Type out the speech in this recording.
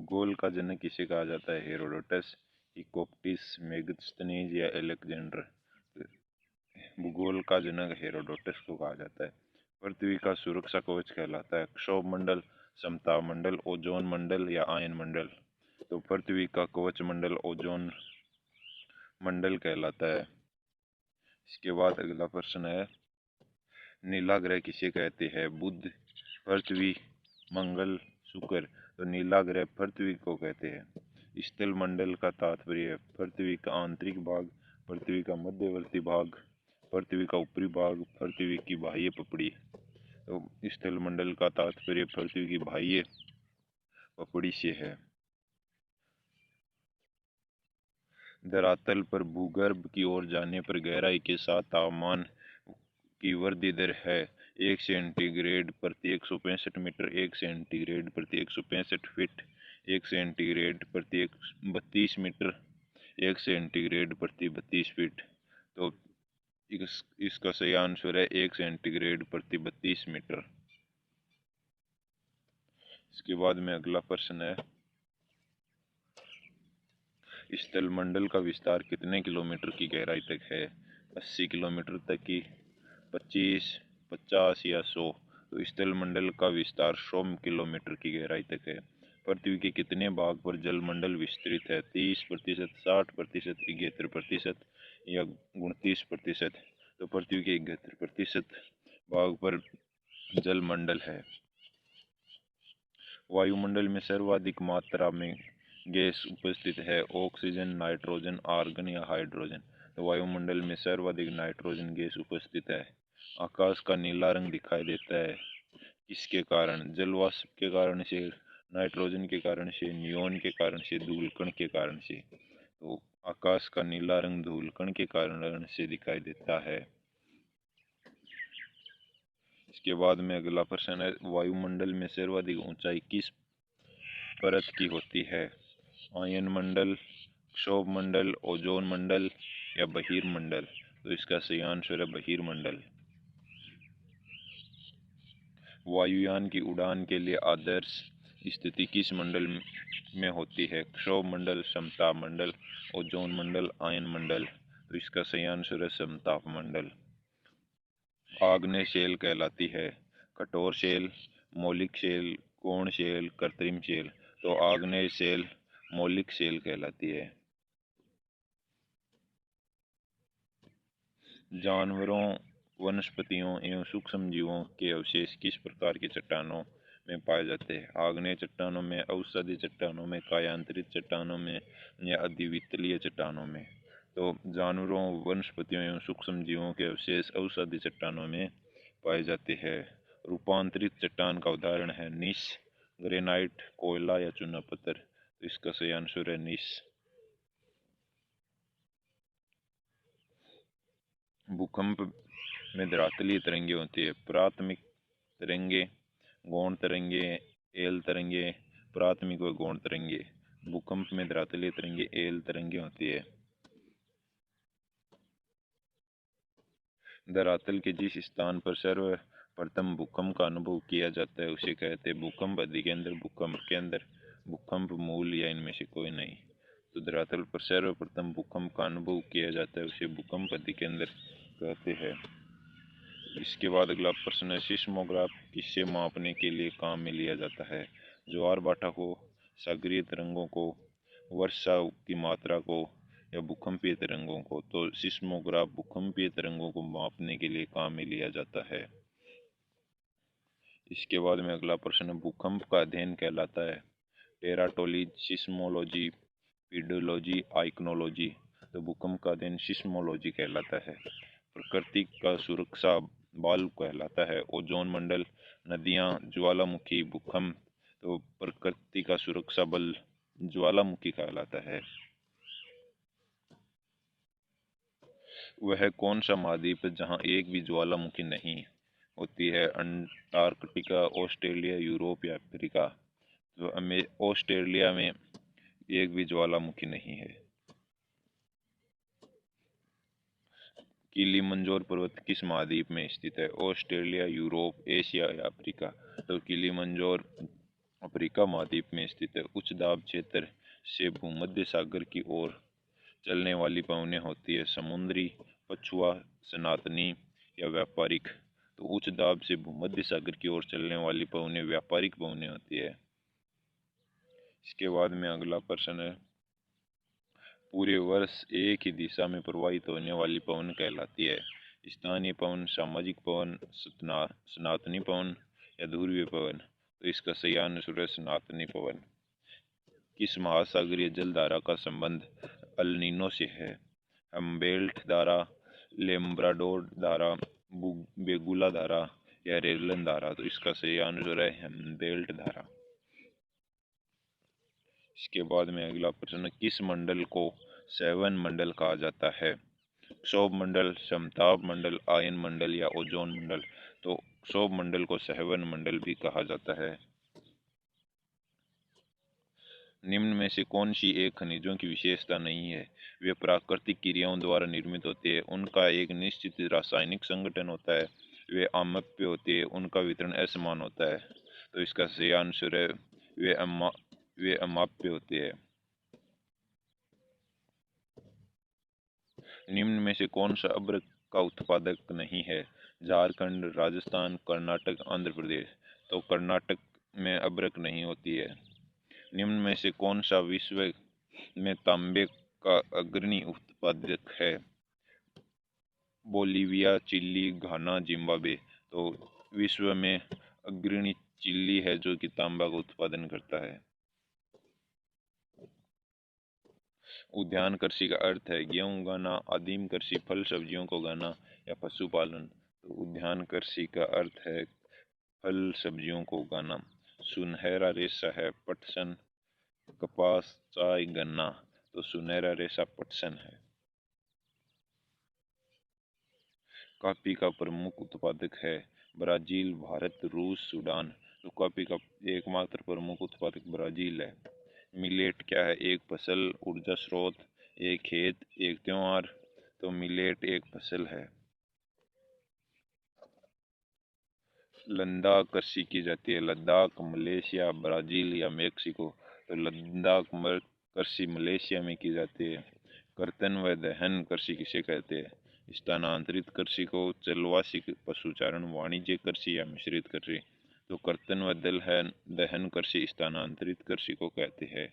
भूगोल का जनक किसे कहा जाता है? हेरोडोटस, हिप्पोक्रेटिस, मेगास्थनीज या अलेक्जेंडर। भूगोल का जनक हेरोडोटस को कहा जाता है। पृथ्वी का सुरक्षा कवच कहलाता है? क्षोभ मंडल, समताप मंडल, ओजोन मंडल या आयन मंडल। तो पृथ्वी का कवच मंडल ओजोन मंडल कहलाता है। इसके बाद अगला प्रश्न है, नीला ग्रह किसे कहते हैं? बुध, पृथ्वी, मंगल, शुक्र। तो नीला ग्रह पृथ्वी को कहते हैं। स्थल मंडल का तात्पर्य है पृथ्वी का आंतरिक भाग, पृथ्वी का मध्यवर्ती भाग, पृथ्वी का ऊपरी भाग, पृथ्वी की बाह्य पपड़ी। तो स्थल मंडल का तात्पर्य पृथ्वी की बाह्य पपड़ी से है। धरातल पर भूगर्भ की ओर जाने पर गहराई के साथ तापमान की वृद्धि दर है 1 सेंटीग्रेड प्रति 165 मीटर, 1 सेंटीग्रेड प्रति 165 फीट, 1 सेंटीग्रेड प्रति 32 मीटर, 1 सेंटीग्रेड प्रति 32 फीट। तो इसका सही आंसर है 1 सेंटीग्रेड प्रति 32 मीटर। इसके बाद में अगला प्रश्न है, स्थल मंडल का विस्तार कितने किलोमीटर की गहराई तक है? 80 किलोमीटर तक की, 25, 50 या 100। तो स्थल मंडल का विस्तार 100 किलोमीटर की गहराई तक है। पृथ्वी के कितने भाग पर जलमंडल विस्तृत है? 30%, 60%, 71% या 29%। तो पृथ्वी के 71% भाग पर जलमंडल है। वायुमंडल में सर्वाधिक मात्रा में गैस उपस्थित है? ऑक्सीजन, नाइट्रोजन, आर्गन या हाइड्रोजन। तो वायुमंडल में सर्वाधिक नाइट्रोजन गैस उपस्थित है। आकाश का नीला रंग दिखाई देता है किसके कारण? जलवाष्प के कारण से, नाइट्रोजन के कारण से, नियोन के कारण से, धूलकण के कारण से। तो आकाश का नीला रंग धूलकण के कारण से दिखाई देता है। इसके बाद में अगला प्रश्न है, वायुमंडल में सर्वाधिक ऊंचाई किस परत की होती है? आयन मंडल, क्षोभ मंडल, ओजोन मंडल या बहिर्मंडल। तो इसका सही आंसर है बहिर्मंडल। वायुयान की उड़ान के लिए आदर्श स्थिति किस मंडल में होती है? क्षोभ मंडल, समताप मंडल, ओजोन मंडल, आयन मंडल। तो इसका सही आंसर है समताप मंडल। आग्नेय शेल कहलाती है? कठोर शेल, मौलिक शेल, कोण शेल, कृत्रिम शेल। तो आग्नेय शेल मौलिक शेल कहलाती है। जानवरों, वनस्पतियों एवं सूक्ष्म जीवों के अवशेष किस प्रकार की चट्टानों में पाए जाते हैं? आग्नेय चट्टानों में, अवसादी चट्टानों में, कायांतरित चट्टानों में या अधिवितलीय चट्टानों में। तो जानवरों, वनस्पतियों एवं सूक्ष्म जीवों के अवशेष अवसादी चट्टानों में पाए जाते हैं। रूपांतरित चट्टान का उदाहरण है नीस, ग्रेनाइट, कोयला या चूना पत्थर। तो इसका सही आंसर है नीस। भूकंप में धरातलीय तरंगे होती है? प्राथमिक तरंगे, गौण तरंगे, एल तरंगे, प्राथमिक व गौण तरंगे। भूकंप में धरातलीय तरंगे एल तरंगे होती है। धरातल के जिस स्थान पर सर्वप्रथम भूकंप का अनुभव किया जाता है उसे कहते हैं भूकंप अधिकेंद्र, भूकंप केंद्र, भूकंप मूल या इनमें से कोई नहीं। तो धरातल पर सर्वप्रथम भूकंप का अनुभव किया जाता है उसे भूकंप अधिकेंद्र कहते हैं। इसके बाद अगला प्रश्न है, सिस्मोग्राफ किसे मापने के लिए काम में लिया जाता है? ज्वार भाटा को, सागरीय तरंगों को, वर्षा की मात्रा को या भूकंपीय तरंगों को। तो सिस्मोग्राफ भूकंपीय तरंगों को मापने के लिए काम में लिया जाता है। इसके बाद में अगला प्रश्न भूकंप का अध्ययन कहलाता है? Teratology, seismology, pedology, ichnology. तो भूकंप का अध्ययन सिस्मोलॉजी कहलाता है। प्रकृति का सुरक्षा बल कहलाता है? ओजोन मंडल, नदियां, ज्वालामुखी, भूकंप। तो प्रकृति का सुरक्षा बल ज्वालामुखी कहलाता है। वह कौन सा महाद्वीप है जहाँ एक भी ज्वालामुखी नहीं होती है? अंटार्कटिका, ऑस्ट्रेलिया, यूरोप या अफ्रीका। तो ऑस्ट्रेलिया में एक भी ज्वालामुखी नहीं है। किलिमंजारो पर्वत किस महाद्वीप में स्थित है? ऑस्ट्रेलिया, यूरोप, एशिया या अफ्रीका। तो किलिमंजारो अफ्रीका महाद्वीप में स्थित है। उच्च दाब क्षेत्र से भूमध्य सागर की ओर चलने वाली पवनें होती है। समुद्री, पछुआ, सनातनी या व्यापारिक। तो उच्च दाब से भूमध्य सागर की ओर चलने वाली पवनें व्यापारिक पवनें होती है। इसके बाद में अगला प्रश्न है, पूरे वर्ष एक ही दिशा में प्रवाहित होने वाली पवन कहलाती है। स्थानीय पवन, सामाजिक पवन, सनातनी पवन या ध्रुवीय पवन। तो इसका सही आंसर है सनातनी पवन। किस महासागरीय जलधारा का संबंध अल नीनो से है? हम्बेल्ट धारा, लेब्राडोर धारा, बेगुला धारा या रेलन धारा। तो इसका सही आंसर है हम्बेल्ट धारा। इसके बाद में अगला प्रश्न, किस मंडल को सेवन मंडल कहा जाता है? क्षोभ मंडल, समताप मंडल, आयन मंडल या ओजोन मंडल। तो क्षोभ मंडल को सेवन मंडल भी कहा जाता है। निम्न में से कौन सी एक खनिजों की विशेषता नहीं है? वे प्राकृतिक क्रियाओं द्वारा निर्मित होते हैं, उनका एक निश्चित रासायनिक संगठन होता है, वे अमाप्य होते हैं, उनका वितरण असमान होता है। तो इसका सही आंसर है वे अमाप्य होते हैं। निम्न में से कौन सा अभ्रक का उत्पादक नहीं है? झारखंड, राजस्थान, कर्नाटक, आंध्र प्रदेश। तो कर्नाटक में अभ्रक नहीं होती है। निम्न में से कौन सा विश्व में तांबे का अग्रणी उत्पादक है? बोलीविया, चिली, घाना, जिम्बाब्वे। तो विश्व में अग्रणी चिली है जो कि तांबा का उत्पादन करता है। उद्यान कृषि का अर्थ है गेहूं उगाना, आदिम कृषि फल सब्जियों को उगाना या पशुपालन। तो उद्यान कृषि का अर्थ है फल सब्जियों को उगाना। सुनहरा रेशा है पटसन, कपास, चाय, गन्ना। तो सुनहरा रेशा पटसन है। कॉफी का प्रमुख उत्पादक है ब्राजील, भारत, रूस, सूडान। तो कॉफी का एकमात्र प्रमुख उत्पादक ब्राजील है। मिलेट क्या है? एक फसल, ऊर्जा स्रोत, एक खेत, एक त्योहार। तो मिलेट एक फसल है। लद्दाख कृषि की जाती है। लद्दाख मलेशिया, ब्राजील या मेक्सिको। तो लद्दाख कृषि मलेशिया में की जाती है। कर्तन व दहन कृषि किसे कहते हैं? स्थानांतरित कृषि को, जलवासी पशुचारण, वाणिज्य कृषि या मिश्रित कृषि। तो कर्तन व दहन कृषि स्थानांतरित कृषि को कहते हैं।